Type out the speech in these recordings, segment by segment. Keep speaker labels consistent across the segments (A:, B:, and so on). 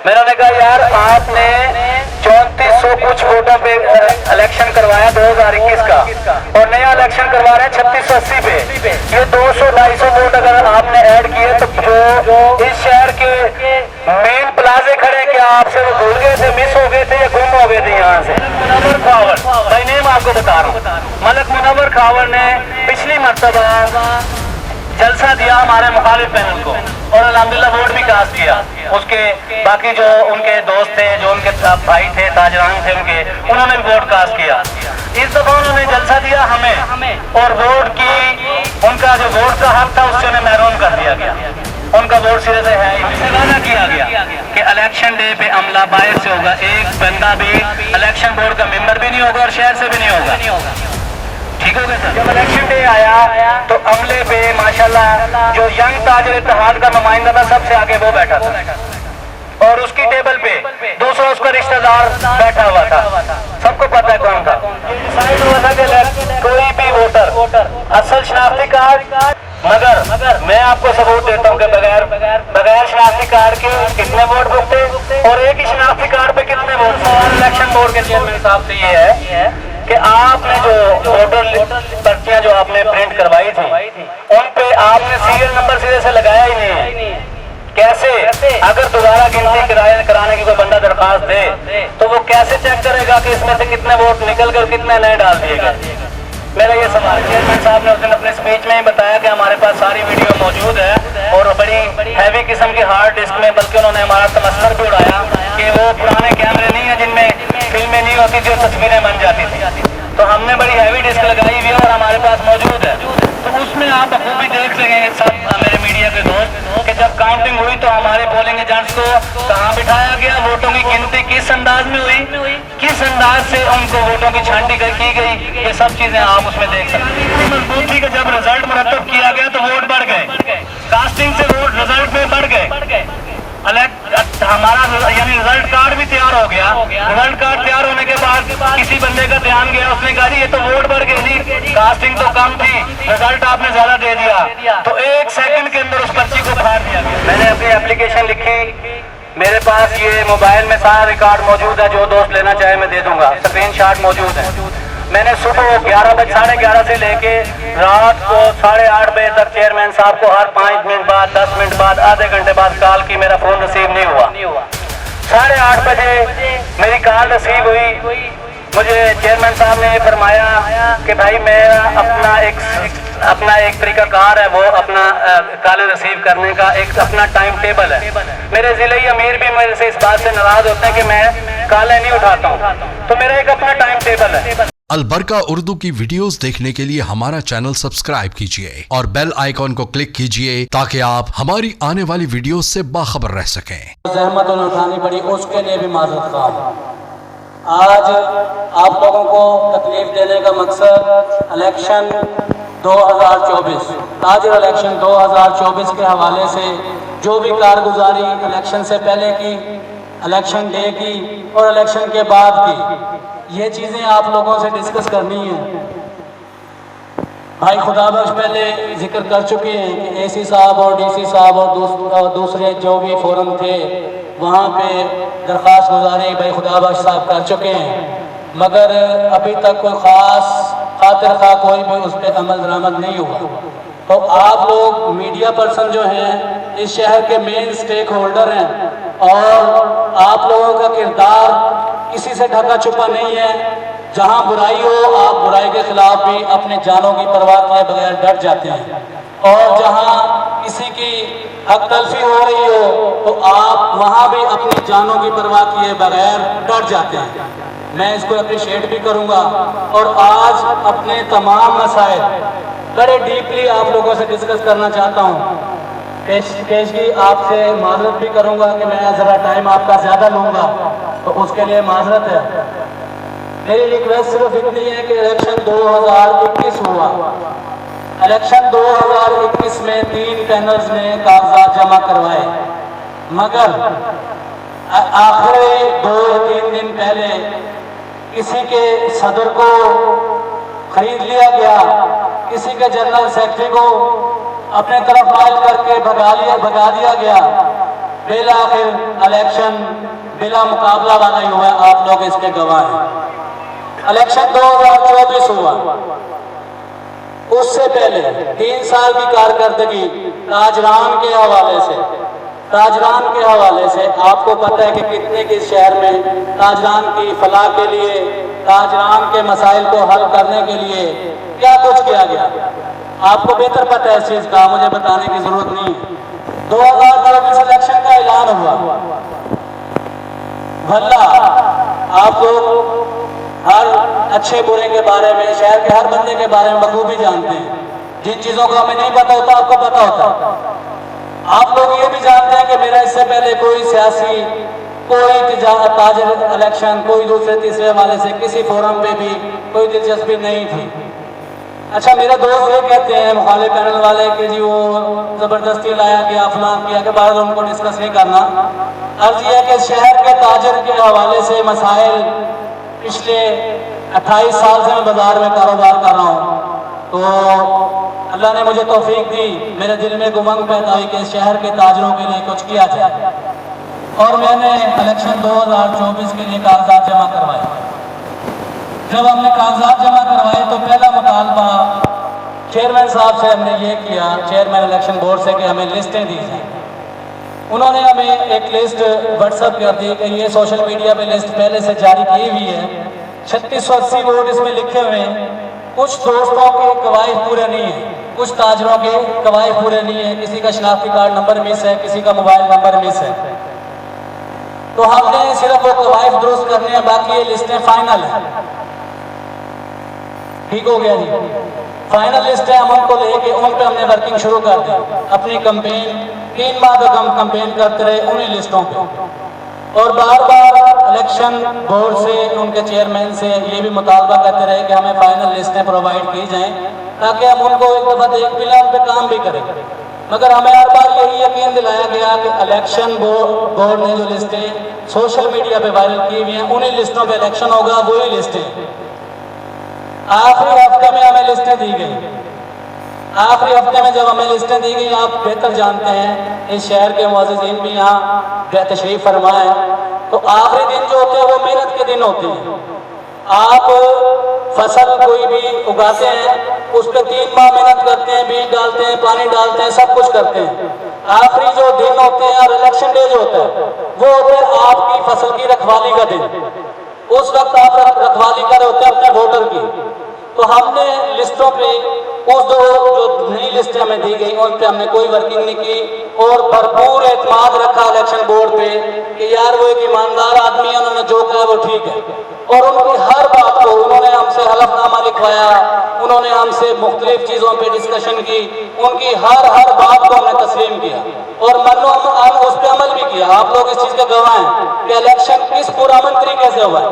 A: मैंने कहा यार आपने 3400 कुछ वोटों पे इलेक्शन करवाया 2021 का और नया इलेक्शन करवा रहे हैं 3680 पे। ये 200-250 वोट अगर आपने ऐड किए तो जो इस शहर के मेन प्लाजे खड़े क्या आपसे वो भूल गए थे, मिस हो गए थे या गुम हो गए थे? यहाँ से मुनव्वर खावर भाई नेम आपको बता रहा हूँ, मलिक मुनव्वर खावर ने पिछली मरतबा जलसा दिया हमारे मुखालिफ पैनल को और अल्हम्दुलिल्लाह वोट भी कास्ट किया। उसके बाकी जो उनके दोस्त थे, जो उनके भाई थे, ताजरान थे उनके, उन्होंने भी वोट कास्ट किया। इस दफा उन्होंने जलसा दिया हमें और वोट की उनका जो वोट का हक था उससे उन्हें महरूम कर दिया गया। उनका वोट सिरे से है ही वादा किया गया कि इलेक्शन डे पे अमला बाहर से होगा, एक बंदा भी इलेक्शन बोर्ड का मेंबर भी नहीं होगा और शहर से भी नहीं होगा। ठीक हो गया सर। जब इलेक्शन डे आया तो अमले पे माशाल्लाह जो यंग ताजर इत्तेहाद का नुमाइंदा था सबसे आगे वो बैठा था और उसकी टेबल पे दूसरा उसका रिश्तेदार बैठा हुआ था। सबको पता है कौन था। डिसाइड हुआ था कि कोई भी वोटर असल शनाख्ती कार्ड, मगर मैं आपको सबूत देता हूँ कि बगैर शनाख्ती कार्ड के कितने वोट भुगते और एक ही शनाख्ती कार्ड पे कितने वोट। इलेक्शन बोर्ड के चेयरमैन साहब से ये है कि आपने जो वोटर पर्चियां जो आपने प्रिंट करवाई थी उन पे आपने सीरियल नंबर सीधे से लगाया ही नहीं है। कैसे? अगर दोबारा गिनती कराने की कोई बंदा दरखास्त दे तो वो कैसे चेक करेगा कि इसमें से कितने वोट निकल गए, कितने नए डाल दिए गए? मेरा ये सवाल। चेयरमैन साहब ने उस दिन अपने स्पीच में ही बताया कि हमारे पास सारी वीडियो मौजूद है और बड़ी हैवी किस्म की हार्ड डिस्क में, बल्कि उन्होंने हमारा तमस्सर भी उड़ाया कि वो पुराने कैमरे नहीं है जिनमें फिल्में नहीं होती थी और तस्वीरें बन जाती थी। तो हमने बड़ी हैवी डिस्क लगाई हुई है और हमारे पास मौजूद है। तो उसमें आप बखूबी देख सकेंगे सब मेरे मीडिया के दोस्त कि जब काउंटिंग हुई तो हमारे पोलिंग एजेंट्स को कहाँ बिठाया गया, वोटों की गिनती किस अंदाज में हुई, किस अंदाज से उनको वोटों की छांटी की गई, ये सब चीजें आप उसमें देख सकते हैं। मजबूती का जब रिजल्ट मुरतब किया गया तो वोट बढ़ गए, कास्टिंग से वोट रिजल्ट में बढ़ गए। हमारा यानी रिजल्ट कार्ड भी तैयार हो गया। रिजल्ट कार्ड तैयार होने के बाद किसी बंदे का ध्यान गया, उसने कहा ये तो वोट बढ़ गई थी, कास्टिंग तो कम थी, रिजल्ट आपने ज्यादा दे दिया। तो 1 सेकंड के अंदर उस पर्ची को फाड़ दिया गया। मैंने अपनी एप्लीकेशन लिखी, मेरे पास ये मोबाइल में सारा रिकॉर्ड मौजूद है, जो दोस्त लेना चाहे मैं दे दूंगा, स्क्रीनशॉट मौजूद है। मैंने सुबह 11:30 से लेके रात को 8:30 बजे तक चेयरमैन साहब को हर 5 मिनट बाद, 10 मिनट बाद, आधे घंटे बाद कॉल की, मेरा फोन रिसीव नहीं हुआ। 8:30 बजे मेरी कॉल रिसीव हुई। मुझे चेयरमैन साहब ने फरमाया कि भाई मेरा अपना एक तरीकाकार है, वो अपना कॉलें रिसीव करने का एक अपना टाइम टेबल है। मेरे जिले अमीर भी मेरे से इस बात से नाराज होते हैं कि मैं कॉलें नहीं उठाता हूँ, तो मेरा एक अपना टाइम टेबल है।
B: अलबरका उर्दू की वीडियोस देखने के लिए हमारा चैनल सब्सक्राइब कीजिए और बेल आइकॉन को क्लिक कीजिए ताकि आप हमारी आने वाली वीडियोस से बाखबर रह सकें।
C: जहमत उठानी पड़ी, उसके लिए भी माजरत ख्वाह। आज आप लोगों को तकलीफ देने का मकसद इलेक्शन 2024, ताजर इलेक्शन 2024 के हवाले से जो भी कारगुजारी इलेक्शन से पहले की, इलेक्शन डे की और इलेक्शन के बाद की, ये चीज़ें आप लोगों से डिस्कस करनी है। भाई खुदाबख्श पहले जिक्र कर चुके हैं कि एसी साहब और डीसी साहब और दूसरे जो भी फोरम थे वहाँ पे दरख्वास्त गुजारी भाई खुदाबख्श साहब कर चुके हैं, मगर अभी तक कोई ख़ास खातिर खा कोई भी उस पर अमल दरामद नहीं हुआ। तो आप लोग मीडिया पर्सन जो हैं इस शहर के मेन स्टेक होल्डर हैं और आप लोगों का किरदार किसी से ढका छुपा नहीं है। जहां बुराई हो आप बुराई के खिलाफ भी अपने जानों की परवाह किए बगैर डट जाते हैं और जहां किसी की हक तलफी हो रही हो तो आप वहां भी अपनी जानों की परवाह किए बगैर डट जाते हैं। मैं इसको अप्रिशिएट भी करूंगा और आज अपने तमाम मसाइल बड़े डीपली आप लोगों से डिस्कस करना चाहता हूँ। पेशगी आपसे माजरत भी करूंगा कि मैं ज़रा टाइम आपका ज़्यादा लूँगा, तो उसके लिए माजरत है। मेरी रिक्वेस्ट सिर्फ इतनी है कि इलेक्शन 2021 हुआ, इलेक्शन 2021 में 3 पैनल्स ने कागजात जमा करवाए, मगर आखिरी 2 या 3 दिन पहले किसी के सदर को खरीद लिया गया, किसी के जनरल सेक्रेटरी को अपने तरफ माइल करके भगा दिया गया। बिला आखिर इलेक्शन बिला मुकाबला वाला ही हुआ, आप लोग इसके गवाह हैं। इलेक्शन 2024 हुआ, उससे पहले 3 साल की कारकर्दगी ताजरान के हवाले से आपको पता है कि कितने के शहर में ताजरान की फलाह के लिए, ताजरान के मसाइल को हल करने के लिए क्या कुछ किया गया, आपको बेहतर पता है इस चीज का, मुझे बताने की जरूरत नहीं है। 2024 इलेक्शन का ऐलान हुआ, भला आप लोग हर अच्छे बुरे के बारे में, शहर के हर बंदे के बारे में बखूबी जानते हैं। जिन चीजों का हमें नहीं पता होता आपको पता होता। आप लोग ये भी जानते हैं कि मेरा इससे पहले कोई सियासी, कोई ताजर इलेक्शन, कोई दूसरे तीसरे वाले से किसी फोरम पे भी कोई दिलचस्पी नहीं थी। अच्छा, मेरे दोस्त ये कहते हैं मुखालिफ पैनल वाले कि जी वो जबरदस्ती लाया गया, फलान किया के बाद उनको डिस्कस नहीं करना। अर्ज यह है कि शहर के ताजर के हवाले से मसाइल, पिछले 28 साल से मैं बाजार में कारोबार कर रहा हूँ, तो अल्लाह ने मुझे तौफीक दी, मेरे दिल में उमंग पैदा हुई कि शहर के ताजरों के लिए कुछ किया जाए, और मैंने इलेक्शन 2024 के लिए कागजात जमा करवाए। जब हमने कागजात जमा करवाए तो पहला मुतालबा चेयरमैन साहब से हमने ये किया, चेयरमैन इलेक्शन बोर्ड से, कि हमें लिस्टें दी जाएं। उन्होंने हमें एक लिस्ट व्हाट्सएप कर दी कि ये सोशल मीडिया पे लिस्ट पहले से जारी की हुई है, 3680 वोट इसमें लिखे हुए हैं। कुछ दोस्तों के गवाही पूरे नहीं है, कुछ ताजरों के गवाही पूरे नहीं है, किसी का शनाख्ती कार्ड नंबर मिस है, किसी का मोबाइल नंबर मिस है। तो हमने सिर्फ वो गवाही दुरुस्त करने हैं, बाकी ये लिस्टें फाइनल है। ठीक हो गया जी, फाइनल लिस्ट है, हम उनको लेके उन पे हमने वर्किंग शुरू कर दी। अपनी कंपेन 3 माह तक हम कंपेन करते रहे उन्हीं लिस्टों पे, और बार बार इलेक्शन बोर्ड से, उनके चेयरमैन से ये भी मुतालबा करते रहे कि हमें फाइनल लिस्टें प्रोवाइड की जाएं, ताकि हम उनको एक दफ़ा देख भी लें, उन पर काम भी करें। मगर हमें हर बार यही यकीन दिलाया गया कि इलेक्शन बोर्ड ने जो लिस्टें सोशल मीडिया पे वायरल की हुई हैं, उन्हीं लिस्टों पे इलेक्शन होगा, वही लिस्टें। आखिरी हफ्ते में हमें लिस्टें दी गई। आखिरी हफ्ते में जब हमें लिस्टें दी गई, आप बेहतर जानते हैं, इस शहर के मुअज़्ज़िज़ीन भी यहाँ तशरीफ फरमाए, तो आखिरी दिन जो होते हैं वो मेहनत के दिन होते हैं। आप फसल कोई भी उगाते हैं, उस पर 3 माह मेहनत करते हैं, बीज डालते हैं, पानी डालते हैं, सब कुछ करते हैं। आखिरी जो दिन होते हैं और इलेक्शन डे जो होता है, वो होते हैं आपकी फसल की रखवाली का दिन। उस वक्त आप रखवाली कर रहे होते हैं अपने वोटर की। तो हमने लिस्टों पे उस जो नई लिस्टें हमें दी गई, उन पे हमने कोई वर्किंग नहीं की, और भरपूर एतमाद रखा इलेक्शन बोर्ड पे कि यार वो एक ईमानदार आदमी है, उन्होंने जो कहा वो ठीक है। और उनकी हर बात को उन्होंने हमसे हलफनामा लिखवाया, उन्होंने हमसे मुख्तलिफ चीज़ों पे डिस्कशन की, उनकी हर बात को हमने तस्लीम किया और मनो हम उस पर अमल भी किया। आप लोग इस चीज़ के गवाह हैं कि इलेक्शन किस पुरअमन तरीके से हुआ है।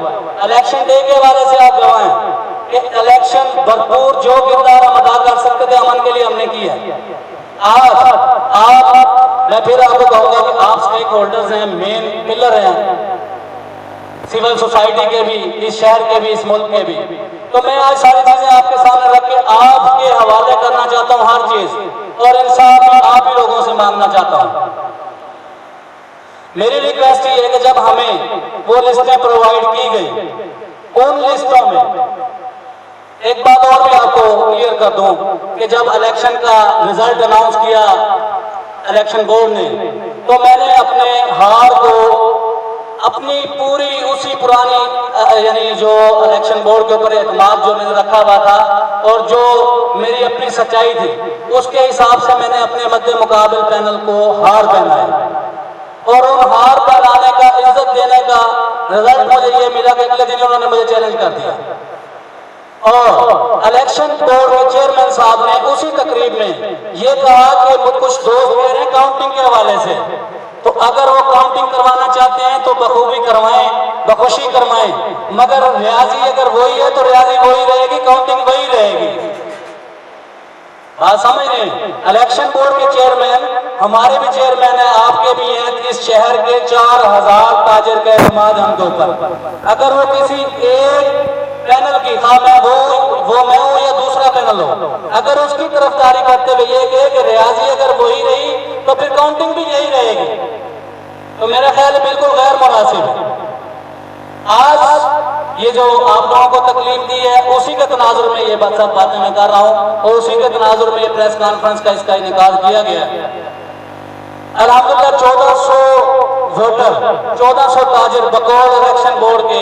C: इलेक्शन डे के हवाले से आप गवाह हैं कि इलेक्शन भरपूर जो किरदार हम अदा कर सकते थे अमन के लिए हमने किया। आज मैं फिर आपको कहूँगा कि आप स्टेक होल्डर्स हैं, मेन पिलर हैं सिविल सोसाइटी के भी, इस शहर के भी, इस मुल्क के भी। तो मैं आज सारी चीजें आपके सामने रख के आपके हवाले करना चाहता हूँ हर चीज, और इंसाफ भी आप ही लोगों से मांगना चाहता हूँ। मेरी रिक्वेस्ट ये है कि जब हमें वो लिस्टें प्रोवाइड की गई, उन लिस्टों में एक बात और भी आपको क्लियर कर दूं कि जब इलेक्शन का रिजल्ट अनाउंस किया इलेक्शन बोर्ड ने, तो मैंने अपने हार को अपनी पूरी उसी पुरानी यानी जो इलेक्शन बोर्ड के ऊपर एतमाद जो मैंने रखा हुआ था और जो मेरी अपनी सच्चाई थी, उसके हिसाब से मैंने अपने मद्दे मुकाबिल पैनल को हार पहनाया। और उन हार पहनाने का, इज्जत देने का रिजल्ट मुझे ये मिला कि अगले दिन उन्होंने मुझे चैलेंज कर दिया। और इलेक्शन बोर्ड के चेयरमैन साहब ने उसी तकरीब में ये कहा कि कुछ दोस्त कह रहे हैं काउंटिंग के हवाले से, तो अगर वो काउंटिंग करवाना चाहते हैं तो बखूबी करवाएं, बखुशी करवाएं, मगर रियाजी अगर वही है तो रियाजी वही रहेगी, काउंटिंग वही रहेगी। बात समझ रहे हैं? इलेक्शन बोर्ड के चेयरमैन हमारे भी चेयरमैन है, आपके भी हैं। इस शहर के 4000 ताजिर का एतमाद हमके ऊपर। अगर वो किसी एक पैनल की, हाँ मैं वो मैं हूँ या दूसरा पैनल हो, अगर उसकी तरफदारी करते हुए ये कहे कि रियाजी अगर वही रही तो फिर काउंटिंग भी यही रहेगी। तो मेरा ख्याल है बिल्कुल गैर मुनासिब है। आज ये जो आप लोगों को तकलीफ दी है उसी के तनाजुर में ये सब बातें मैं कर रहा हूँ और उसी के तनाजुर में ये प्रेस कॉन्फ्रेंस का इसका इनेकाद किया गया। अल्हम्दुलिल्लाह 1400 वोटर, 1400 ताजिर बकौल इलेक्शन बोर्ड के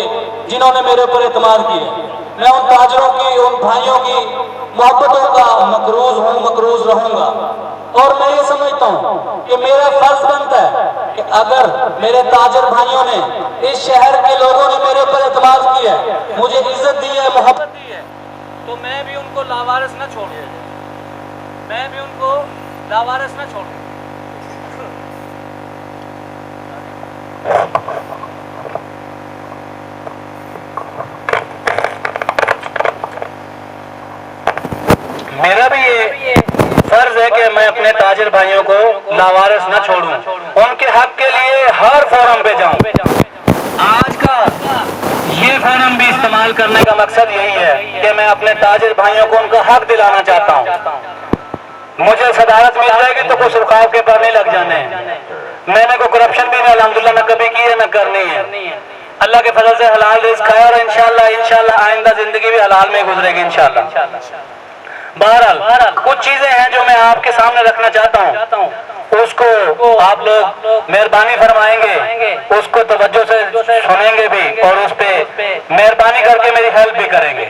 C: जिन्होंने मेरे ऊपर एतमाद किया, मैं उन ताजरों की, उन भाइयों की मोहब्बतों का मकरूज हूँ, मकरूज रहूंगा। और मैं ये समझता हूँ कि मेरा फर्ज बनता है कि अगर मेरे ताजर भाइयों ने, इस शहर के लोगों ने मेरे ऊपर एतमाद किया है, मुझे इज्जत दी है, मोहब्बत दी है, तो मैं भी उनको लावारिस न छोड़ूं, मैं भी उनको लावारिस न छोड़ूं।
A: मेरा भी ये फर्ज है कि मैं अपने ताजिर भाइयों को लावारिस न छोड़ूं, उनके हक के लिए हर फोरम पे जाऊं। आज का ये फोरम भी इस्तेमाल करने का मकसद यही है कि मैं अपने ताजिर भाइयों को उनका हक दिलाना चाहता हूं। मुझे सदारत मिल जाएगी तो कुछ रुकाव के पर नहीं लग जाने हैं। मैंने कोई करप्शन भी अल्हम्दुलिल्लाह न कभी की है न करनी है। अल्लाह के फजल से हलाल रिज़्क़ है और इंशाल्लाह आइंदा जिंदगी भी हलाल में गुजरेगी इंशाल्लाह। बहरहाल कुछ चीजें हैं जो मैं आपके सामने रखना चाहता हूँ, उसको आप लोग मेहरबानी फरमाएंगे, उसको तवज्जो से सुनेंगे भी और उस पे मेहरबानी करके मेरी हेल्प भी करेंगे।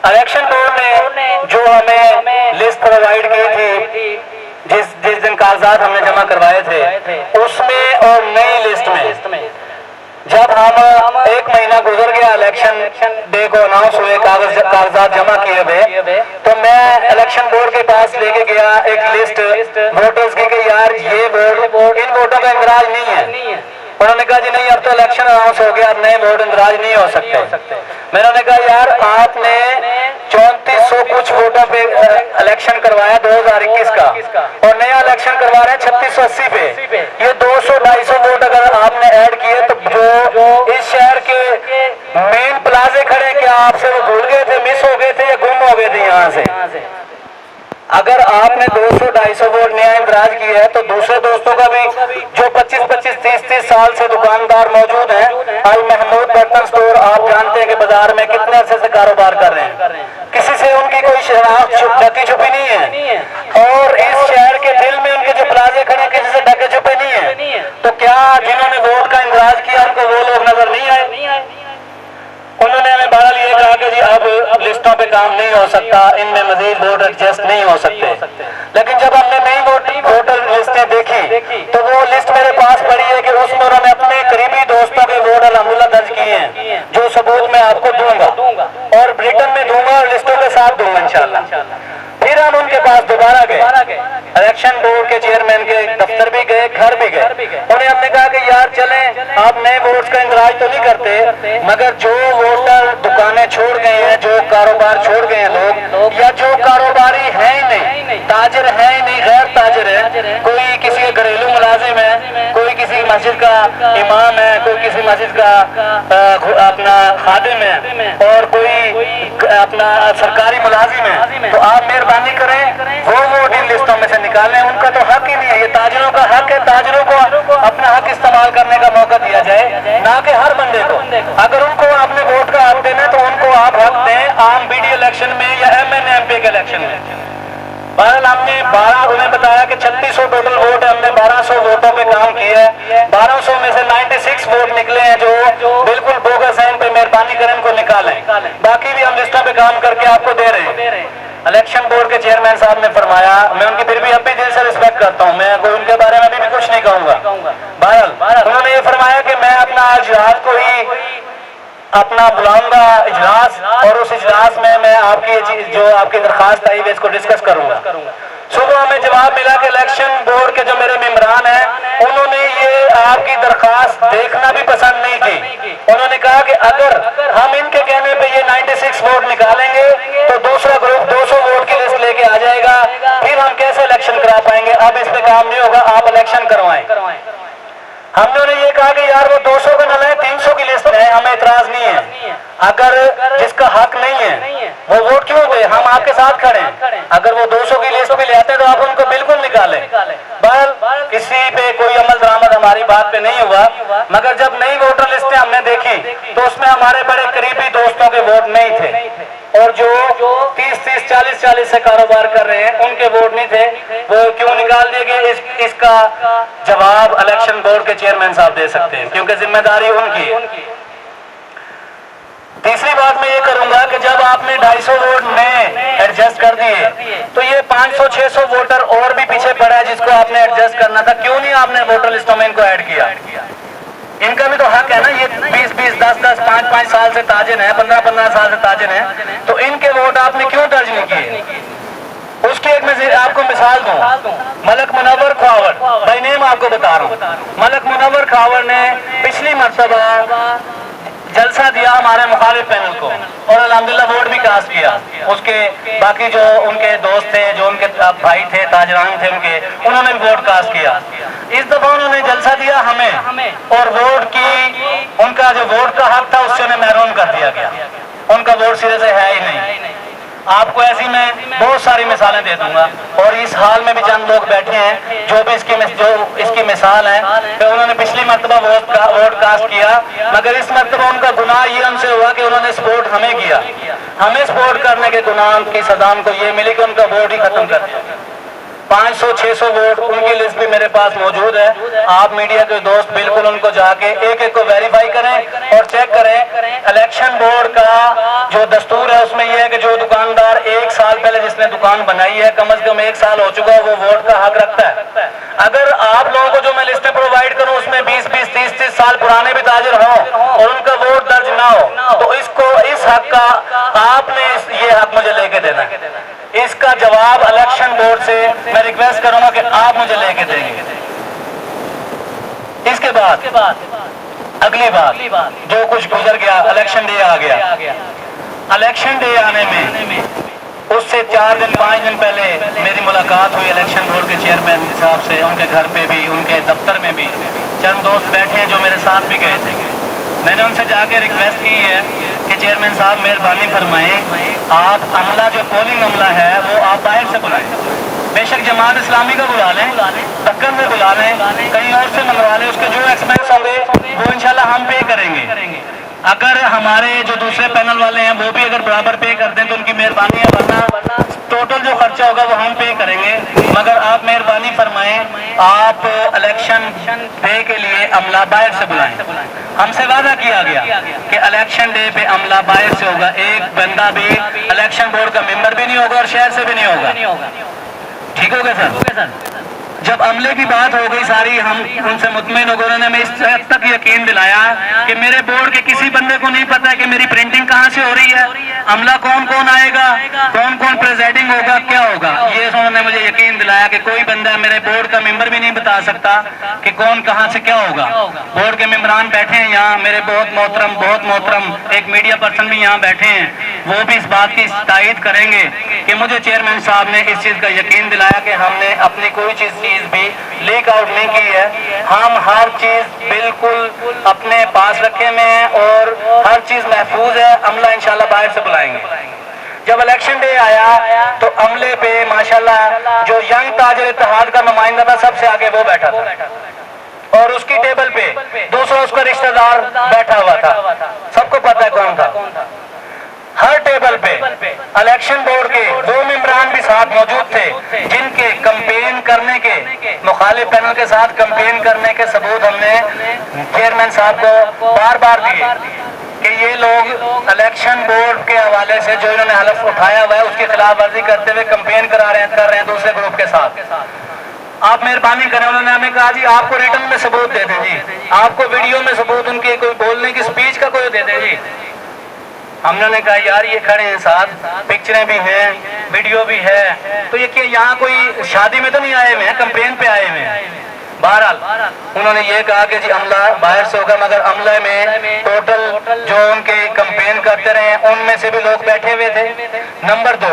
A: इलेक्शन बोर्ड ने जो हमें लिस्ट प्रोवाइड की थी, जिस दिन कागजात हमने जमा करवाए थे, उसमें और नई लिस्ट में जब हम एक महीना गुजर गया इलेक्शन डे को अनाउंस हुए, कागजात जमा किए हुए, तो मैं इलेक्शन बोर्ड के पास लेके गया एक लिस्ट वोटर्स की कि यार ये वोट इन वोटों का इंदराज नहीं है। उन्होंने कहा जी नहीं, अब तो इलेक्शन अनाउंस हो गया, अब नए वोट इंदराज नहीं हो सकते। मैंने कहा यार आपने 3400 कुछ वोटों पे इलेक्शन करवाया 2021 का और नया इलेक्शन करवा रहे हैं 3680 पे। ये 200-250 वोट अगर आपने ऐड किए तो जो इस शहर के मेन प्लाजे खड़े, क्या आपसे वो भूल गए थे, मिस हो गए थे या गुम हो गए थे यहाँ से? अगर आपने 200-250 वोट नया इंदराज किया है तो दूसरे दोस्तों का भी जो 25-25, 30-30 साल से दुकानदार मौजूद हैं, अल महमूद बर्तन स्टोर, आप जानते हैं कि बाजार में कितने अरसे से कारोबार कर रहे हैं, किसी से उनकी कोई शराब ढकी छुपी नहीं है और इस शहर के दिल में उनके जो प्लाजे खड़े किसी से ढके छुपे नहीं है। तो क्या जिन्होंने वोट का इंदराज किया उनको वो लोग नजर नहीं आए? उन्होंने हमें बहरहाल ये कहा कि जी अब लिस्टों पे काम नहीं हो सकता, इनमें मजीद वोट एडजस्ट नहीं हो सकते। लेकिन जब हमने नई वोटर लिस्टें देखी तो वो लिस्ट मेरे पास पड़ी है कि उसमें उन्होंने अपने करीबी दोस्तों के वोट अल्हम्दुलिल्लाह दर्ज किए हैं, जो सबूत मैं आपको दूंगा और ब्रिटेन में दूंगा और लिस्टों के साथ दूंगा इंशाल्लाह। फिर हम उनके पास दोबारा गए, इलेक्शन बोर्ड के चेयरमैन के दफ्तर भी गए, घर भी गए। उन्हें हमने कहा कि यार चलें, आप नए वोट्स का इंदराज तो नहीं करते, मगर जो वोटर दुकानें छोड़ गए हैं, जो कारोबार छोड़ गए हैं लोग, या जो कारोबारी है ही नहीं, ताजिर है ही नहीं, गैर ताजिर है, कोई किसी घरेलू मुलाजिम है, कोई किसी मस्जिद का इमाम है, कोई किसी मस्जिद का अपना खादिम है और कोई अपना सरकारी मुलाजिम है, तो आप मेहरबानी करें वो वोट इन लिस्टों में से निकालें। उनका तो हक ही नहीं है, ये ताजिरों का हक है, ताजिरों को अपना हक इस्तेमाल करने का मौका दिया जाए, ना कि हर बंदे को। अगर उनको आपने वोट का हक देना है तो उनको आप हक दें आम बीडी इलेक्शन में या MNMP के इलेक्शन में। बहरहाल हमने 12 उन्हें बताया कि 3600 टोटल वोट है, हमने 1200 वोटों पे काम किया है। 1200 में से 96 वोट निकले हैं जो बिल्कुल बोगस हैं, इन पे मेहरबानी करें इनको निकालें। बाकी भी हम लिस्टों पे काम करके आपको दे रहे हैं। इलेक्शन बोर्ड के चेयरमैन साहब ने फरमाया, मैं उनकी फिर भी अब भी दिल से रिस्पेक्ट करता हूँ, मैं कोई उनके बारे में भी कुछ नहीं कहूँगा। बहरहाल उन्होंने ये फरमाया कि मैं अपना आज रात को ही अपना बुलाऊंगा इजलास और उस इजलास में मैं आपकी जो आपकी दरखास्त आई है इसको डिस्कस करूंगा। सुबह हमें जवाब मिला कि इलेक्शन बोर्ड के जो मेरे मेंबरान हैं उन्होंने ये आपकी दरखास्त देखना भी पसंद नहीं की। उन्होंने कहा कि अगर हम इनके कहने पे ये 96 वोट निकालेंगे तो दूसरा ग्रुप 200 वोट की लिस्ट लेके आ जाएगा, फिर हम कैसे इलेक्शन करा पाएंगे, अब इस पे काम नहीं होगा, आप इलेक्शन करवाएं। हमने उन्हें ये कहा कि यार वो 200 का न है, 300 की लिस्ट है, हमें इतराज नहीं है। अगर जिसका हक नहीं है वो वोट क्यों दे, हम आपके साथ खड़े हैं। अगर वो 200 की लिस्ट भी ले आते तो आप उनको बिल्कुल निकालें। बहरहाल किसी पे कोई अमल दरामद हमारी बात पे नहीं हुआ, मगर जब नई वोटर लिस्टें हमने देखी तो उसमें हमारे बड़े करीबी दोस्तों के वोट नहीं थे, और जो 30-30, 40-40 से कारोबार कर रहे हैं उनके वोट नहीं थे। वो क्यों निकाल दिए गए, इसका जवाब इलेक्शन बोर्ड के चेयरमैन साहब दे सकते हैं, क्योंकि जिम्मेदारी उनकी। तीसरी बात मैं ये करूंगा कि जब आपने 250 वोट नए एडजस्ट कर दिए तो ये 500-600 वोटर और भी पीछे पड़ा है जिसको आपने एडजस्ट करना था, क्यों नहीं आपने वोटर लिस्टों में इनको ऐड किया? इनका भी तो हक है ना, ये 20-20, 10-10, 5-5 साल से ताजिन है, 15-15 साल से ताजिन है, तो इनके वोट आपने क्यों दर्ज नहीं किए? उसकी एक मैं आपको मिसाल दूं, मलक मुनव्वर खावर, भाई नेम आपको बता रहा हूँ। मलक मुनव्वर खावर ने पिछली मरतबा जलसा दिया हमारे मुखालिफ पैनल को और अल्हम्दुलिल्लाह वोट भी कास्ट किया। उसके बाकी जो उनके दोस्त थे, जो उनके भाई थे, ताजरान थे उनके, उन्होंने भी वोट कास्ट किया। इस दफा उन्होंने जलसा दिया हमें, और वोट की उनका जो वोट का हक था उससे उन्हें महरूम कर दिया गया, उनका वोट सिरे से है ही नहीं। आपको ऐसी मैं बहुत सारी मिसालें दे दूंगा, और इस हाल में भी चंद लोग बैठे हैं जो भी इसकी मिसाल है कि उन्होंने पिछली मरतबा वोट कास्ट किया, मगर इस मरतबा उनका गुनाह ये हमसे हुआ कि उन्होंने सपोर्ट हमें किया। हमें सपोर्ट करने के गुनाह की सजा उनको ये मिली कि उनका वोट ही खत्म कर दिया। 500-600 वोट उनकी लिस्ट भी मेरे पास मौजूद है। आप मीडिया के दोस्त बिल्कुल उनको जाके एक एक को वेरीफाई करें और चेक करें। इलेक्शन बोर्ड का जो दस्तूर है उसमें यह है कि जो दुकानदार 1 साल पहले जिसने दुकान बनाई है, कम से कम 1 साल हो चुका है, वो वोट का हक रखता है। अगर आप लोगों को जो मैं लिस्टें प्रोवाइड करूं उसमें 20-20, 30-30 साल पुराने भी ताजिर हों और उनका वोट दर्ज ना हो, तो इस हक का आपने ये हक मुझे लेके देना है। इसका जवाब इलेक्शन बोर्ड से मैं रिक्वेस्ट करूंगा कि आप मुझे लेके देंगे। इसके बाद अगली बात, जो कुछ गुजर गया, इलेक्शन डे आ गया। इलेक्शन डे आने में उससे 4 दिन 5 दिन पहले मेरी मुलाकात हुई इलेक्शन बोर्ड के चेयरमैन साहब से, उनके घर पे भी, उनके दफ्तर में भी। चंद दोस्त बैठे हैं जो मेरे साथ भी गए थे। मैंने उनसे जाके रिक्वेस्ट की है कि चेयरमैन साहब मेहरबानी फरमाएं, आप अमला जो पोलिंग अमला है वो आप बाहर से बुलाएं, बेशक जमात इस्लामी का बुला लें, दक्कन में बुला लें, कहीं और से मंगवा लें, उसके जो एक्सपेंस होंगे वो इंशाल्लाह हम पे करेंगे। अगर हमारे जो दूसरे पैनल वाले हैं वो भी अगर बराबर पे कर दें तो उनकी मेहरबानी है, वरना टोटल जो खर्चा होगा वो हम पे करेंगे। मगर आप मेहरबानी फरमाएं, आप इलेक्शन डे के लिए अमला बाहर से बुलाएं। हमसे वादा किया गया कि इलेक्शन डे पे अमला बाहर से होगा, एक बंदा भी इलेक्शन बोर्ड का मेंबर भी नहीं होगा और शहर से भी नहीं होगा। ठीक हो गया सर? जब अमले की बात हो गई सारी, हम उनसे मुतमईन हो गए। उन्होंने हमें इस तक यकीन दिलाया कि मेरे बोर्ड के किसी बंदे को नहीं पता है कि मेरी प्रिंटिंग कहाँ से हो रही है, अमला कौन कौन आएगा, कौन कौन प्रेजाइडिंग होगा, क्या होगा। ये उन्होंने मुझे यकीन दिलाया कि कोई बंदा मेरे बोर्ड का मेंबर भी नहीं बता सकता कि कौन कहाँ से क्या होगा। बोर्ड के मेम्बरान बैठे हैं यहाँ, मेरे बहुत मोहतरम एक मीडिया पर्सन भी यहाँ बैठे हैं, वो भी इस बात की तायद करेंगे कि मुझे चेयरमैन साहब ने इस चीज का यकीन दिलाया कि हमने अपनी कोई चीज भी लीक आउट नहीं की है। हम हर चीज बिल्कुल अपने पास रखे में है और हर चीज महफूज है। अमला इंशाल्लाह बाहर से बुलाएंगे। जब इलेक्शन डे आया तो अमले पे माशाल्लाह जो यंग ताजिर इत्तेहाद का नुमाइंदा था सबसे आगे वो बैठा था, और उसकी टेबल पे दूसरा उसका रिश्तेदार बैठा हुआ था। सबको पता है कौन था। हर टेबल पे इलेक्शन बोर्ड के 2 मेंबरान भी साथ मौजूद थे, जिनके कंपेन करने के, मुखालिफ पैनल के साथ कंपेन करने के सबूत हमने चेयरमैन साहब को बार बार दिए कि ये लोग इलेक्शन बोर्ड के हवाले से जो इन्होंने हलफ उठाया हुआ है उसकी खिलाफ वर्जी करते हुए कंपेन कर रहे हैं दूसरे ग्रुप के साथ। आप मेहरबानी करें। उन्होंने हमें कहा जी आपको रिटर्न में सबूत दे दें, जी आपको वीडियो में सबूत उनके कोई बोलने की स्पीच का कोई दे दें जी। हमने कहा यार ये खड़े हैं साथ, पिक्चरें भी हैं, वीडियो भी है, तो ये क्या यहाँ कोई शादी में तो नहीं आए हुए हैं, कंपेन पे आए हुए हैं। बहरहाल उन्होंने ये कहा कि जी अमला बाहर से होगा, मगर अमले में टोटल जो उनके कंपेन करते रहे उनमें से भी लोग बैठे हुए थे। नंबर 2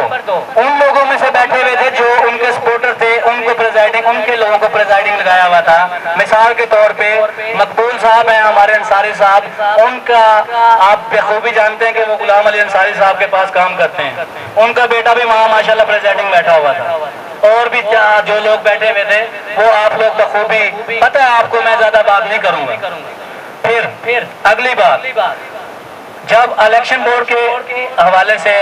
A: उन लोगों में से बैठे हुए थे जो उनके सपोर्टर थे, उनको प्रेजाइडिंग, उनके लोगों को प्रेजाइडिंग लगाया हुआ था। मिसाल के तौर पे मकबूल साहब हैं हमारे अंसारी साहब, उनका आप बखूबी जानते हैं कि वो गुलाम अली अंसारी साहब के पास काम करते हैं, उनका बेटा भी वहाँ माशाल्लाह प्रेजाइडिंग बैठा हुआ था। और भी जो लोग बैठे हुए थे वो आप लोग बखूबी पता है आपको, मैं ज्यादा बात नहीं करूंगा। फिर अगली बात, जब इलेक्शन बोर्ड के हवाले से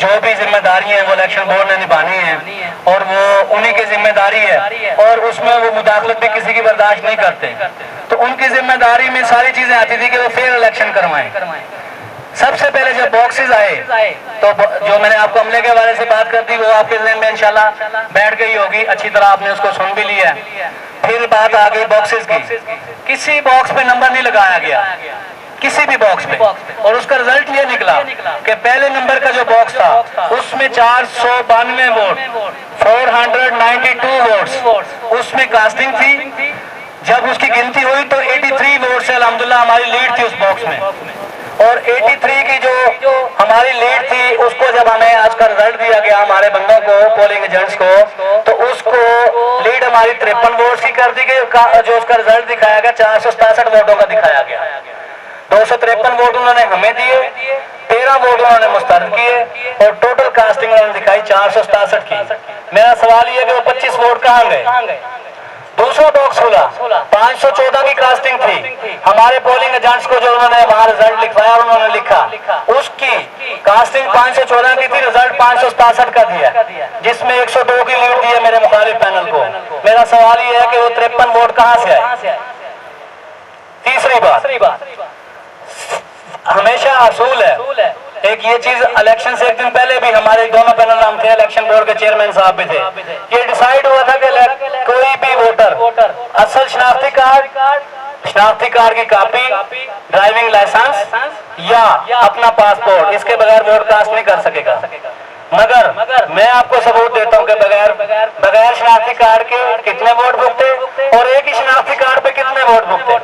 A: जो भी जिम्मेदारी है वो इलेक्शन बोर्ड ने निभानी है और वो उन्हीं की जिम्मेदारी है और उसमें वो मुदाखलत भी किसी की बर्दाश्त नहीं करते, तो उनकी जिम्मेदारी में सारी चीजें आती थी कि वो फेयर इलेक्शन करवाएं। सबसे पहले जब बॉक्सेस आए तो जो मैंने आपको अमले के बारे से बात कर दी वो आपके ज़हन में इंशाल्लाह बैठ गई होगी, अच्छी तरह आपने उसको सुन भी लिया है। फिर बात आ गई बॉक्सेस की, किसी बॉक्स पे नंबर नहीं लगाया गया, किसी भी बॉक्स पे, और उसका रिजल्ट ये निकला कि पहले नंबर का जो बॉक्स था उसमें 492 वोट, 492 वोट्स उसमें कास्टिंग थी। जब उसकी गिनती हुई तो 83 वोट से अल्हम्दुलिल्लाह हमारी लीड थी उस बॉक्स में, और 83 की जो हमारी लीड थी उसको जब हमें आज का रिजल्ट दिया गया हमारे बंदों को, पोलिंग एजेंट्स को, तो उसको लीड हमारी 53 वोट की कर दी गई। जो उसका रिजल्ट दिखाया गया 467 वोटों का दिखाया गया। 253 वोट उन्होंने हमें दिए, 13 वोट उन्होंने मुस्तरद किए और टोटल कास्टिंग उन्होंने दिखाई 467 की। मेरा सवाल ये है कि वो 25 वोट कहाँ गए? दूसरा बॉक्स खुला, 514 की कास्टिंग थी। हमारे पोलिंग एजेंट्स को जो उन्होंने वहां रिजल्ट लिखवाया उन्होंने लिखा, उसकी कास्टिंग 514 की थी, रिजल्ट 567 का दिया, जिसमें 102 की लीड दी है मेरे मुखालिफ पैनल को। मेरा सवाल ये है कि वो 53 वोट कहां से आए? तीसरी बात, हमेशा असूल है एक ये चीज, इलेक्शन से एक दिन पहले भी हमारे दोनों पैनल नाम थे, इलेक्शन बोर्ड के चेयरमैन साहब भी थे, ये डिसाइड हुआ था कि कोई भी वोटर असल शनाख्ती कार्ड की कॉपी, ड्राइविंग लाइसेंस या अपना पासपोर्ट, इसके बगैर वोट कास्ट नहीं कर सकेगा। मगर मैं आपको सबूत देता हूं कि बगैर शनाख्ती कार्ड के कितने वोट भुगते और एक ही शनाख्ती कार्ड पे कितने वोट भुगते।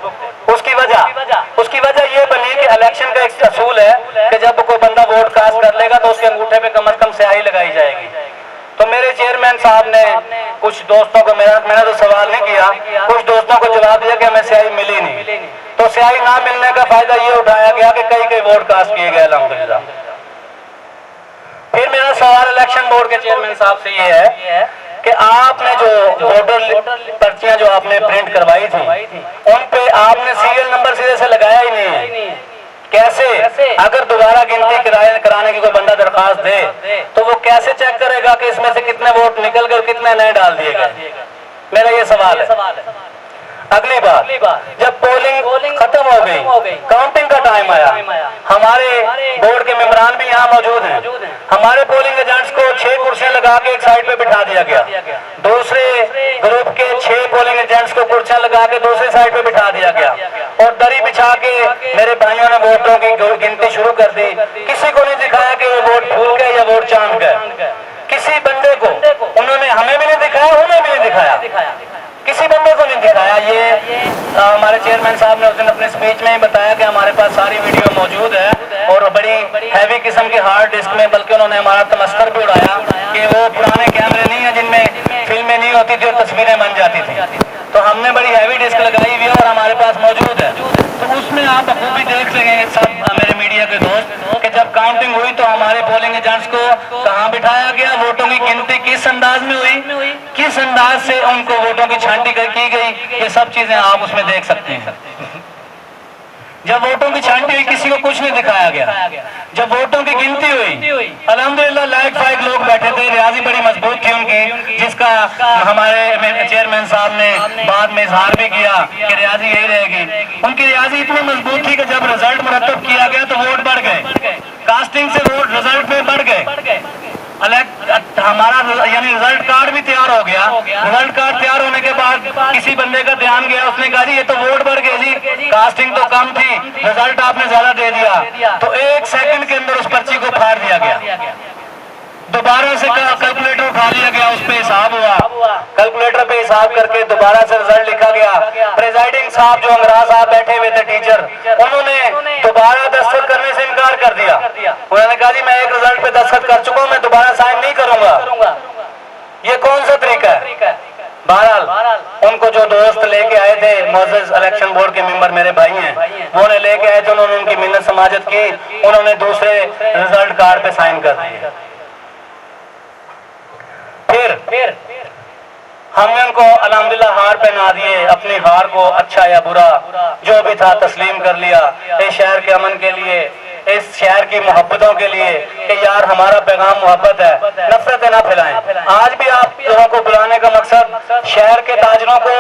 A: उसकी वजह ये बनी कि इलेक्शन का एक असूल है कि जब कोई बंदा वोट कास्ट कर लेगा तो उसके अंगूठे पे कम से कम स्याही लगाई जाएगी। तो मेरे चेयरमैन साहब ने कुछ दोस्तों को, मैंने तो सवाल नहीं किया, कुछ दोस्तों को जवाब दिया कि हमें स्याही मिली नहीं, तो स्याही ना मिलने का फायदा ये उठाया गया कि कई वोट कास्ट किए गए अल्हम्दुलिल्लाह। फिर मेरा सवाल इलेक्शन बोर्ड के चेयरमैन साहब से ये है कि आपने जो वोटर पर्चियां जो आपने प्रिंट करवाई थी उन पे आपने सीरियल नंबर सीधे से लगाया ही नहीं है। कैसे? अगर दोबारा गिनती कराने की कोई बंदा दरखास्त दे तो वो कैसे चेक करेगा कि इसमें से कितने वोट निकल गए, कितने नए डाल दिए गए? मेरा ये सवाल है। अगली बात, जब पोलिंग खत्म हो गई, काउंटिंग का टाइम आया, हमारे बोर्ड के मेंबरान भी यहाँ मौजूद हैं, हमारे पोलिंग एजेंट्स को 6 कुर्सियां लगा के एक साइड पे बिठा दिया गया, दूसरे ग्रुप के 6 पोलिंग एजेंट्स को कुर्सियां लगा के दूसरी साइड पे बिठा दिया गया और दरी बिछा के मेरे भाइयों ने वोटों की गिनती शुरू कर दी। किसी को नहीं दिखाया कि वो वोट फूल गए या वोट चांद गए, किसी बंदे को उन्होंने, हमें भी नहीं दिखाया, उन्हें भी नहीं दिखाया, किसी बंदे को नहीं दिखाया। ये हमारे चेयरमैन साहब ने उस दिन अपने स्पीच में ही बताया कि हमारे पास सारी वीडियो मौजूद है और बड़ी हैवी किस्म की हार्ड डिस्क में, बल्कि उन्होंने हमारा तमस्कर भी उड़ाया कि वो पुराने कैमरे नहीं है जिनमें फिल्में नहीं होती थी और तस्वीरें बन जाती थी, तो हमने बड़ी हैवी डिस्क लगाई हुई है और हमारे पास मौजूद है। तो उसमें आप बखूबी देख सकेंगे सब मेरे मीडिया के दोस्त कि जब काउंटिंग हुई तो हमारे पोलिंग एजेंट्स को कहाँ बिठाया गया, वोटों की गिनती किस अंदाज में हुई, किस अंदाज से उनको वोटों की छांटी की गई, ये सब चीजें आप उसमें देख सकते हैं। जब वोटों की छांटी हुई किसी को कुछ नहीं दिखाया गया। जब वोटों की गिनती हुई अल्हम्दुलिल्लाह लायक फायक लोग बैठे थे, रियाजी बड़ी मजबूत थी उनकी, जिसका हमारे चेयरमैन साहब ने बाद में इजहार भी किया कि रियाजी यही रहेगी। उनकी रियाजी इतनी मजबूत थी कि जब रिजल्ट मुरतब किया गया तो वोट बढ़ गए, कास्टिंग से वोट रिजल्ट में बढ़ गए। हमारा यानी रिजल्ट कार्ड भी तैयार हो गया। रिजल्ट कार्ड तैयार होने के बाद किसी बंदे का ध्यान गया, उसने कहा जी ये तो वोट बढ़ गए जी, कास्टिंग तो कम थी, रिजल्ट आपने ज्यादा दे दिया। तो 1 सेकंड के अंदर उस पर्ची को फाड़ दिया गया, दोबारा से कैलकुलेटर उठा लिया गया, उस पे हिसाब हुआ, कैलकुलेटर पे हिसाब करके दोबारा से रिजल्ट लिखा गया। प्रेजाइडिंग साहब जो अंग्रेज साहब बैठे हुए थे टीचर, उन्होंने दोबारा दस्तखत करने से इनकार कर दिया। उन्होंने कहा जी मैं एक रिजल्ट पे दस्तखत कर चुका हूं, मैं दोबारा साइन नहीं करूंगा। ये कौन सा तरीका है? बहरहाल उनको जो दोस्त लेके आए थे, मोअज़्ज़ज़ इलेक्शन बोर्ड के मेंबर मेरे भाई हैं, वो उन्हें लेके आए थे, उन्होंने उनकी मिन्नत समाजत की, उन्होंने दूसरे रिजल्ट कार्ड पे साइन कर दिए। फिर हमने उनको अल्हम्दुलिल्लाह हार पहना दिए, अपनी हार को अच्छा या बुरा जो भी था तस्लीम कर लिया इस शहर के अमन के लिए, इस शहर की मोहब्बतों के लिए कि यार हमारा पैगाम मोहब्बत है, नफरत ना फैलाएं। आज भी आप लोगों को बुलाने का मकसद शहर के ताजरों को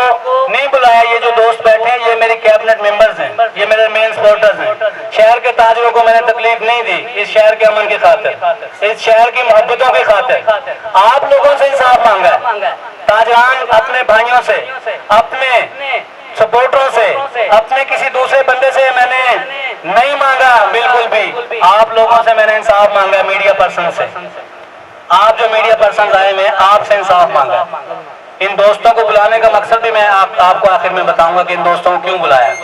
A: नहीं बुलाया। ये जो दोस्त बैठे हैं ये मेरी कैबिनेट मेंबर्स हैं, ये मेरे मेन सपोर्टर्स हैं। शहर के ताजरों को मैंने तकलीफ नहीं दी, इस शहर के अमन की खातिर, इस शहर की मोहब्बतों की खातिर आप लोगों से इंसाफ मांगा है। ताजरान अपने भाइयों से, अपने सपोर्टरों से, अपने किसी दूसरे बंदे से मैंने नहीं मांगा, बिल्कुल भी आप लोगों से मैंने इंसाफ मांगा, मीडिया पर्सन से। आप जो मीडिया पर्सन आए हैं आपसे इंसाफ मांगा। इन दोस्तों को बुलाने का मकसद भी मैं आपको आखिर में बताऊंगा कि इन दोस्तों को क्यों बुलाया।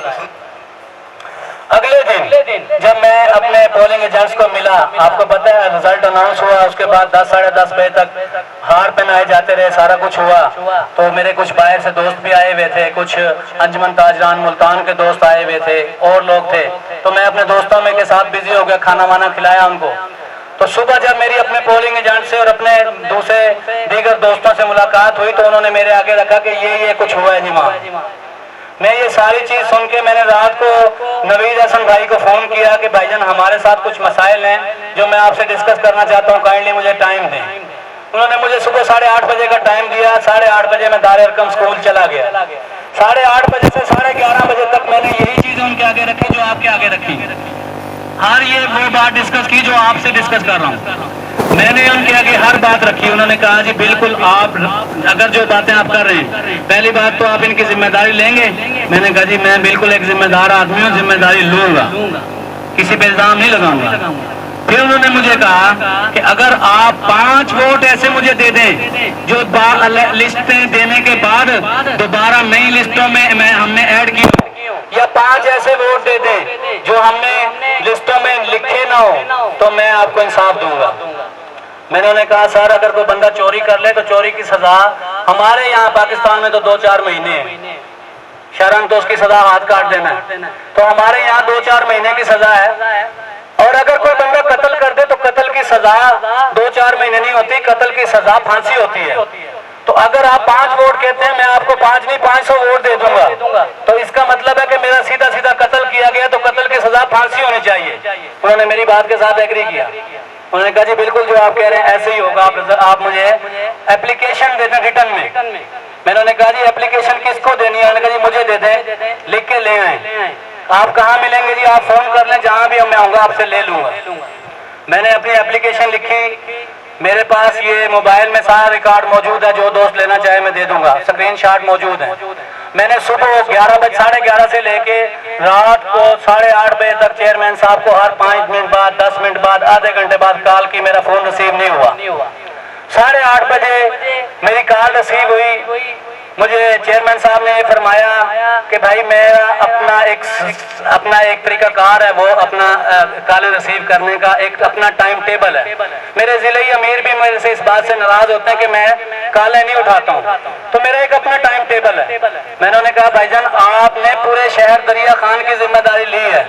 A: अगले दिन जब मैं अपने पोलिंग एजेंट्स को मिला, आपको पता है रिजल्ट अनाउंस हुआ, उसके बाद 10 साढ़े 10 बजे तक हार पहनाए जाते रहे, सारा कुछ हुआ। तो मेरे कुछ बाहर से दोस्त भी आए हुए थे, कुछ अंजुमन ताजरान मुल्तान के दोस्त आए हुए थे और लोग थे। तो मैं अपने दोस्तों में के साथ बिजी हो गया, खाना वाना खिलाया उनको। तो सुबह जब मेरी अपने पोलिंग एजेंट से और अपने दूसरे दीगर दोस्तों से मुलाकात हुई तो उन्होंने मेरे आगे रखा कि ये कुछ हुआ है जी मां। मैं ये सारी चीज सुन के मैंने रात को नवीद हसन भाई को फोन किया कि भाईजान हमारे साथ कुछ मसाइल हैं जो मैं आपसे डिस्कस करना चाहता हूँ, काइंडली मुझे टाइम दें। उन्होंने मुझे सुबह 8:30 बजे का टाइम दिया। 8:30 बजे मैं दार अरकम स्कूल चला गया। 8:30 बजे से 11:30 बजे तक मैंने यही चीजें उनके आगे रखी जो आपके आगे रखी। हर ये वो बात डिस्कस की जो आपसे डिस्कस कर रहा हूँ, मैंने उनके आगे हर बात रखी। उन्होंने कहा जी बिल्कुल, आप अगर जो बातें आप कर रहे हैं, पहली बात तो आप इनकी जिम्मेदारी लेंगे। मैंने कहा जी मैं बिल्कुल एक जिम्मेदार आदमी हूँ, जिम्मेदारी लूंगा, किसी पे इल्जाम नहीं लगाऊंगा। फिर उन्होंने मुझे कहा कि अगर आप 5 वोट ऐसे मुझे दे दें जो लिस्टें देने के बाद दोबारा नई लिस्टों में हमने ऐड की, या 5 ऐसे वोट दे दें जो हमने लिस्टों में लिखे ना हो, तो मैं आपको इंसाफ दूंगा। मैंने उन्हें कहा सर अगर कोई बंदा चोरी कर ले तो चोरी की सजा हमारे यहाँ पाकिस्तान में तो 2-4 महीने है, शर्म तो उसकी सजा हाथ काट देना है। तो हमारे यहाँ 2-4 महीने की सजा है। और अगर कोई बंदा कत्ल कर दे तो कत्ल की सजा 2-4 महीने नहीं होती, कत्ल की सजा फांसी होती है। तो अगर आप 5 वोट कहते हैं मैं आपको 5 नहीं 500 वोट दे दूंगा, तो इसका मतलब है कि मेरा सीधा सीधा कत्ल किया गया तो कत्ल की सजा फांसी होनी चाहिए। उन्होंने मेरी बात के साथ एग्री किया। उन्होंने कहा जी बिल्कुल जो आप कह रहे हैं ऐसे ही होगा, आप मुझे एप्लीकेशन दे दें रिटर्न में। मैंने उन्हें कहा जी एप्लीकेशन किसको देनी है? उन्होंने कहा जी मुझे दे दें, लिख के ले आए। आप कहाँ मिलेंगे जी? आप फोन कर लें, जहां भी मैं आऊंगा आपसे ले लूंगा। मैंने अपनी एप्लीकेशन लिखी, मेरे पास ये मोबाइल में सारा रिकॉर्ड मौजूद है, जो दोस्त लेना चाहे मैं दे दूंगा, स्क्रीनशॉट मौजूद है। मैंने सुबह 11:30 से लेके रात को 8:30 बजे तक चेयरमैन साहब को हर 5 मिनट बाद, 10 मिनट बाद, आधे घंटे बाद कॉल की, मेरा फोन रिसीव नहीं हुआ। 8:30 बजे मेरी कॉल रिसीव हुई। मुझे चेयरमैन साहब ने ये फरमाया कि भाई मेरा अपना एक तरीकाकार है, वो अपना कॉल रिसीव करने का एक अपना टाइम टेबल है। मेरे जिले अमीर भी मेरे से इस बात से नाराज होते हैं कि मैं कॉलें नहीं उठाता हूँ, तो मेरा एक अपना टाइम टेबल है। मैंने उन्हें कहा भाईजान आपने पूरे शहर दरिया खान की जिम्मेदारी ली है,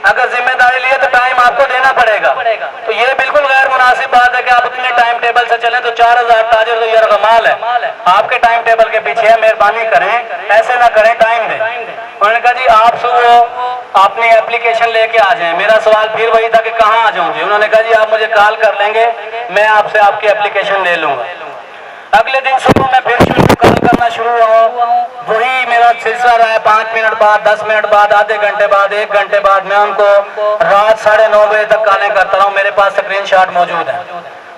A: अगर जिम्मेदारी ली है तो टाइम आपको देना पड़ेगा। तो ये बिल्कुल गैर मुनासिब बात है कि आप अपने टाइम टेबल से चलें। तो 4000 ताजर तो यरगमाल है, आपके टाइम टेबल के पीछे मेहरबानी करें, ऐसे ना करें, टाइम दें। उन्होंने कहा जी आप सुबह अपनी एप्लीकेशन लेके आ जाएं। मेरा सवाल फिर वही था कि कहाँ आ जाऊं जी? उन्होंने कहा जी आप मुझे कॉल कर लेंगे, मैं आपसे आपकी एप्लीकेशन ले लूंगा। अगले दिन सुबह मैं फिर कॉल करना शुरू हुआ, वही मेरा सिलसिला रहा है। 5 मिनट बाद, 10 मिनट बाद, आधे घंटे बाद, 1 घंटे बाद मैं उनको रात 9:30 बजे तक कॉलें करता रहा हूँ। मेरे पास स्क्रीनशॉट मौजूद है।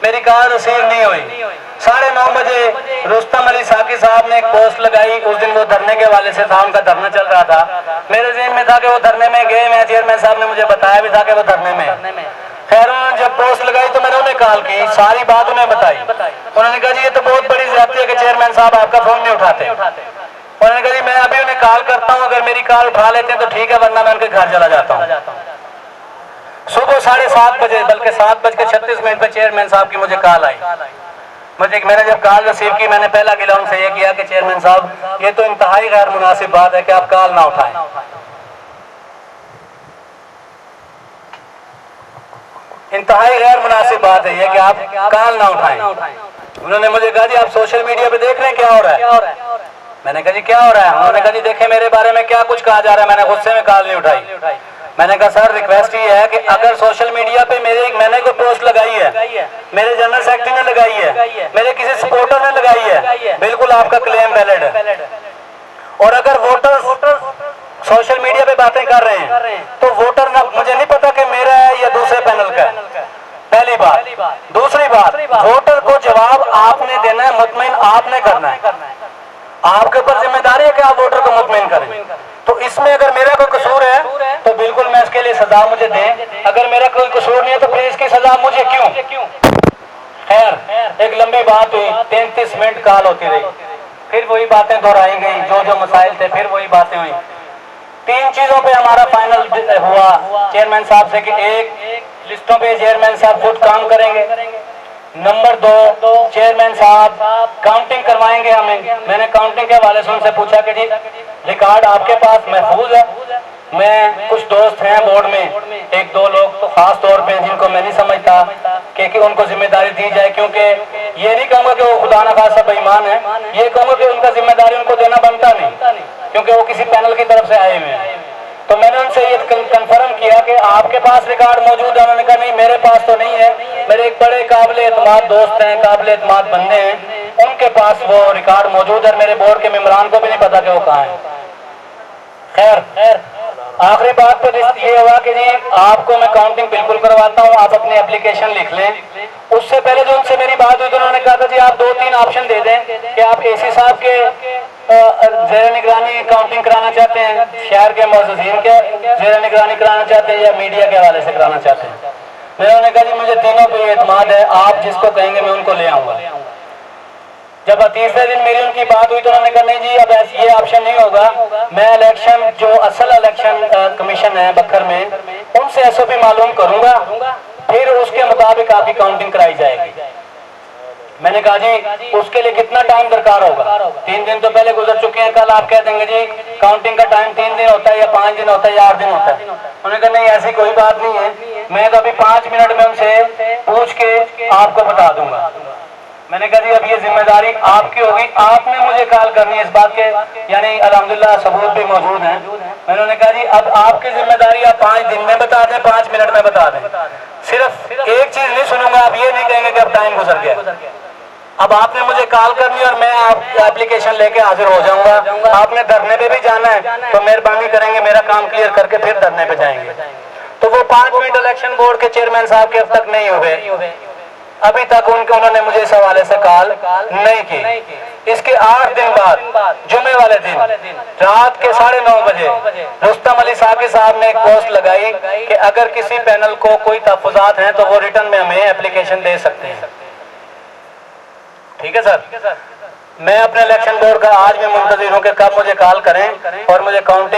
A: मेरी कॉल रिसीव नहीं हुई। 9:30 बजे रुस्तम अली साकी साहब ने एक पोस्ट लगाई। उस दिन वो धरने के वाले से था, उनका धरना चल रहा था। मेरे ज़हन में था कि वो धरने में गए, मैं चेयरमैन साहब ने मुझे बताया भी था कि वो धरने में। खैर उन्होंने जब पोस्ट लगाई तो मैंने उन्हें कॉल की, सारी बात उन्हें बताई। उन्होंने कहा जी ये तो बहुत बड़ी ज्यादती है कि चेयरमैन साहब आपका फोन नहीं उठाते। उन्होंने कहा जी मैं अभी उन्हें कॉल करता हूँ, अगर मेरी कॉल उठा लेते हैं तो ठीक है, वरना मैं उनके घर चला जाता हूँ। सुबह 7:30 बजे, बल्कि 7:36 पे चेयरमैन साहब की मुझे कॉल आई। मैंने जब कॉल रिसीव की, मैंने पहला गिला उनसे ये किया कि चेयरमैन साहब ये तो इंतहाई गैर मुनासिब बात है कि आप कॉल ना उठाएं। इंतहाई गैर मुनासिब बात है ये कि आप कॉल ना उठाएं। उन्होंने मुझे कहा जी आप सोशल मीडिया पे देख रहे हैं क्या हो रहा है। मैंने कहा जी क्या हो रहा है। उन्होंने कहा जी देखे मेरे बारे में क्या कुछ कहा जा रहा है। मैंने गुस्से में कॉल नहीं उठाई। मैंने कहा सर रिक्वेस्ट ये है कि अगर सोशल मीडिया पे मैंने कोई पोस्ट लगाई है, मेरे जनरल सेक्रेटरी ने लगाई है, मेरे किसी सपोर्टर ने लगाई है, बिल्कुल आपका क्लेम वैलिड है। और अगर वोटर सोशल मीडिया पे बातें कर रहे हैं तो वोटर ना, मुझे नहीं पता कि मेरा है या दूसरे पैनल का है, पहली बात। दूसरी बात, वोटर को जवाब आपने देना है, मुतमईन आपने करना है। आपके ऊपर जिम्मेदारी है कि आप वोटर को मुतमईन करें। तो इसमें अगर मेरा कोई कसूर है तो बिल्कुल मैं इसके लिए सजा मुझे दें। अगर मेरा कोई कसूर नहीं है तो फिर इसकी सजा मुझे क्यों। खैर एक लंबी बात हुई, 33 मिनट कॉल होती रही, फिर वही बातें दोहराई गई, जो मसाइल थे फिर वही बातें हुई। 3 चीजों पे हमारा फाइनल हुआ चेयरमैन साहब से कि एक, लिस्टों पे चेयरमैन साहब खुद काम करेंगे। नंबर 2, चेयरमैन साहब काउंटिंग करवाएंगे हमें। मैंने काउंटिंग के हवाले से उनसे पूछा कि जी रिकॉर्ड आपके पास महफूज है। मैं कुछ दोस्त हैं बोर्ड में, 1-2 लोग तो खास तौर पे जिनको मैं नहीं समझता कि उनको जिम्मेदारी दी जाए, क्योंकि ये नहीं कहूँगा कि वो खुदा न खासा बेईमान है, ये कहूँगा कि उनका जिम्मेदारी उनको देना बनता नहीं, क्योंकि वो किसी पैनल की तरफ से आए हुए हैं। तो मैंने उनसे ये कंफर्म किया कि आपके पास रिकॉर्ड मौजूद है। उन्होंने कहा नहीं मेरे पास तो नहीं है, मेरे एक बड़े काबिल एतमाद दोस्त हैं, काबिल एतमाद बंदे हैं, उनके पास वो रिकॉर्ड मौजूद है। मेरे बोर्ड के मेंबरान को भी नहीं पता कि वो कहाँ है। खैर आखिरी बात पर ये हुआ कि जी आपको मैं काउंटिंग बिल्कुल करवाता हूँ, आप अपनी एप्लीकेशन लिख लें। उससे पहले जो उनसे मेरी बात हुई तो उन्होंने कहा था जी आप 2-3 ऑप्शन दे दें कि आप एसी साहब के ज़ेर निगरानी काउंटिंग कराना चाहते हैं, शहर के मौजूदीन के ज़ेर निगरानी कराना चाहते हैं, या मीडिया के हवाले से कराना चाहते हैं। मैंने कहा जी मुझे तीनों पे एतमाद है, आप जिसको कहेंगे मैं उनको ले आऊँगा। जब तीसरे दिन मेरी उनकी बात हुई तो उन्होंने कहा नहीं जी अब ये ऑप्शन नहीं होगा, मैं इलेक्शन जो असल इलेक्शन कमीशन है बखर में उनसे एसओपी मालूम करूंगा, फिर उसके मुताबिक आपकी काउंटिंग कराई जाएगी। मैंने कहा जी उसके लिए कितना टाइम दरकार होगा। 3 दिन तो पहले गुजर चुके हैं, कल आप कह देंगे जी काउंटिंग का टाइम 3 दिन होता है या 5 दिन होता है या 8 दिन होता है। उन्होंने कहा नहीं ऐसी कोई बात नहीं है, मैं तो अभी 5 मिनट में उनसे पूछ के आपको बता दूंगा। मैंने कहा जी अब ये जिम्मेदारी आपकी होगी, आपने मुझे कॉल करनी है इस बात के, यानी अल्हम्दुलिल्लाह सबूत भी मौजूद हैं। मैंने कहा जी अब आपकी जिम्मेदारी आप 5 दिन में बता दें, 5 मिनट में बता दें। सिर्फ एक चीज नहीं सुनूंगा, आप ये नहीं कहेंगे कि अब टाइम गुजर गया। अब आपने मुझे कॉल करनी और मैं आप एप्लीकेशन लेके हाजिर हो जाऊंगा। आपने धरने पे भी जाना है तो मेहरबानी करेंगे मेरा काम क्लियर करके फिर धरने पे जाएंगे। तो वो 5 मिनट इलेक्शन बोर्ड के चेयरमैन साहब के अब तक नहीं हुए, अभी तक उन्होंने मुझे इस हवाले से कॉल नहीं की। इसके 8 दिन बाद जुमे वाले दिन रात के 9:30 बजे रुस्तम अली साकी साहब ने एक पोस्ट लगाई कि अगर किसी पैनल को कोई तहफ़्फ़ुज़ात हैं तो वो रिटर्न में हमें एप्लीकेशन दे सकते हैं। ठीक है सर, मैं अपने इलेक्शन बोर्ड का आज भी मुंतज़िर हूं कि कब मुझे कॉल करें और मुझे काउंटिंग